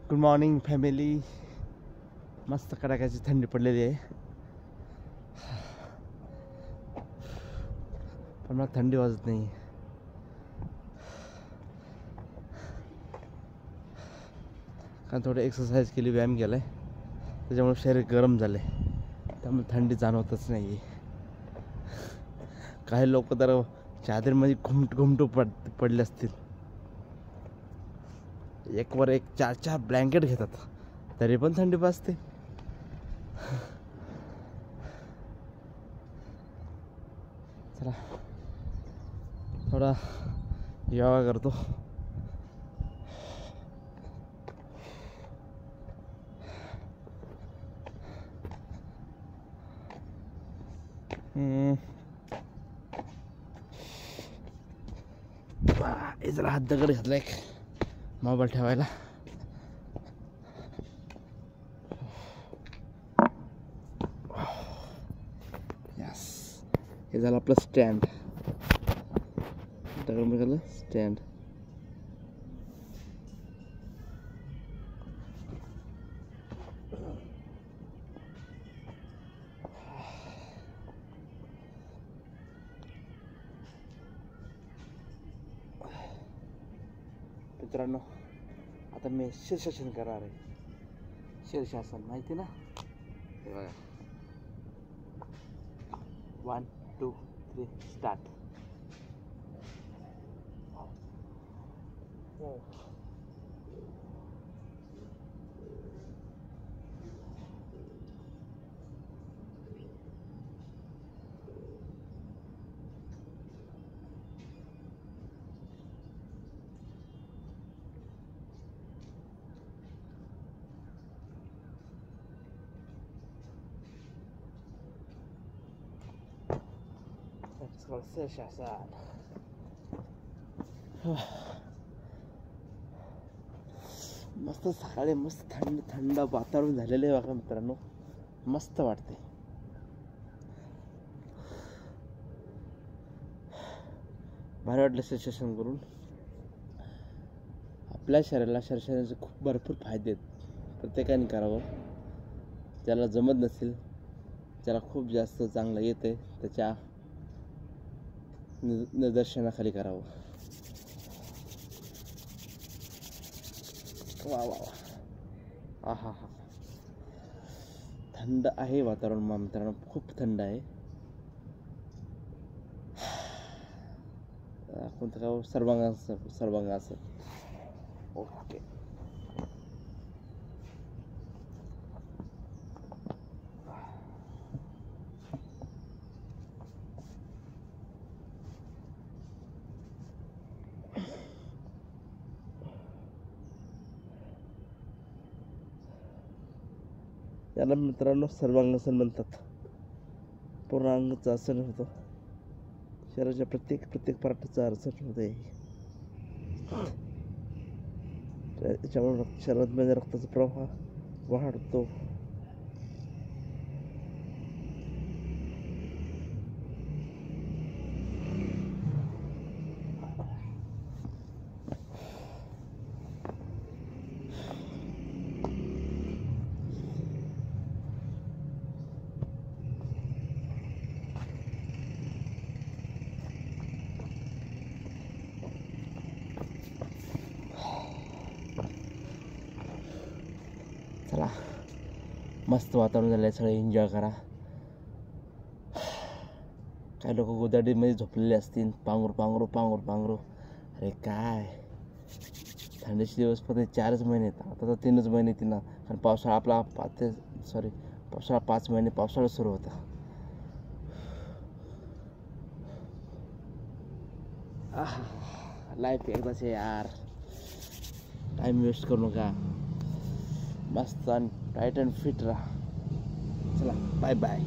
Good morning family. मस्त कडाक्याची थंडी पडलेली आहे, पण मला थंडी वाजत नाही. कारण थोडं एक्सरसाइज केली, व्यायाम केलाय, त्याच्यामुळे शरीर गरम झाले, त्यामुळे थंडी जाणवतच नाही. काही लोक तर चादरीमध्ये घुमटू पडले असतील. एक वर एक 4-4 ब्लँकेट घेतात, तरी पण थंडी वाजते. चला थोडा योगा करतो. जरा हात दगड घातला एक मोबाईल ठेवायला. यस, हे झालं आपलं स्टँड. दगड म्हणजे स्टँड. मित्रांनो, आता मी शीर्षासन करणार आहे. शीर्षासन माहिती ना? हे बघा, 1 2 3 स्टार्ट. शीर्षासन. मस्त सकाळी मस्त थंड थंड वातावरण झालेलं आहे बघा मित्रांनो, मस्त वाटते. भारी वाटलं शीर्षासन करून. आपल्या शरीराला शीर्षासनाचे खूप भरपूर फायदे आहेत. प्रत्येकाने करावं. ज्याला जमत नसेल, ज्याला खूप जास्त चांगलं येते, त्याच्या निदर्शनाखाली करावं. वा वा वा. हा. थंड आहे वातावरण मित्रांनो, खूप थंड आहे. कोणतं गाव? सर्वांगासन. ओके. याला मित्रांनो सर्वांगासन म्हणतात. पूर्ण अंगाचं आसन होतं. शरीराच्या प्रत्येक पार्टचं आसन होतं. त्याच्यामुळे शरीरामध्ये रक्ताचा प्रवाह वाढतो. चला, मस्त वातावरण झालं आहे, सगळे एन्जॉय करा. काही लोक गोदाडीमध्ये झोपलेले असतील, पांघरू. अरे काय, थंडीचे दिवस फक्त 4च महिने आहेत. आता तर 3च महिने येतील ना, कारण पावसाळा पावसाळा 5 महिने पावसाळा सुरू होता. लाईफ एकदाच आहे यार, टाइम वेस्ट करू नका. मस्त आणि टाईट अँड फिट राहा. चला, बाय बाय.